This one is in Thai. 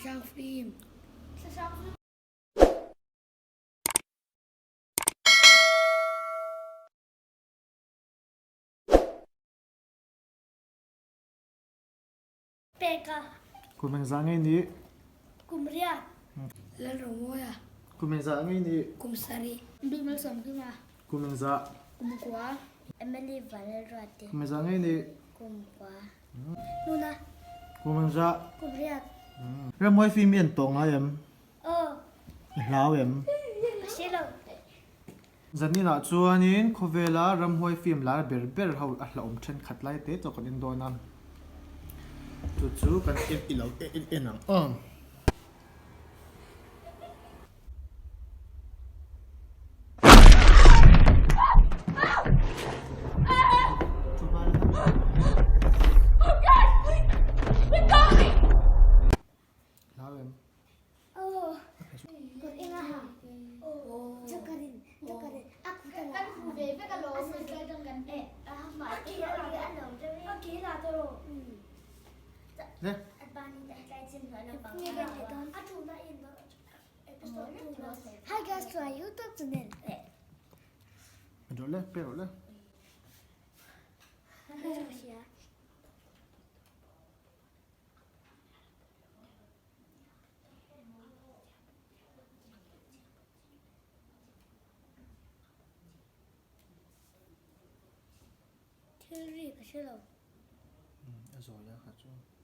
ช่างฟิล์มเปกะ Começar ini. กุมเรียดแล้วหลงโวยอ่ะ Começar ini. กุมสรีดูมันสมขึ้นมา Começar. กุมกวาเอมิลี่วาเลรอติ Começar ini. กุมกวานู่นนะ Começar. กุมเรียด Ram moi phim miền tông á em. เออ Lao em. ใช่เลย Dân ni na chuanin khovela ram hoi phim la ber ber ho a hla om then khat lai te to kan in donan. Chu kan ilo in ang. Lao em. เออกดเองอะค่ะโอ้จักรินอ่ะคุณกันกันคุณเบย์กันโลมันใกล้ตรงกันเอ๊ะหมายที่เราเรียนหนูจะไม่กี่ลาตัวโล Ne? อันบานีได้ใจจริงเหรอนะบังนี่กันตอนอ่ะถูกนะอินเนาะHi guys to our YouTube channel. Rolle, rolle. Theory ก็ใช่หรอ Also ja, hat schon.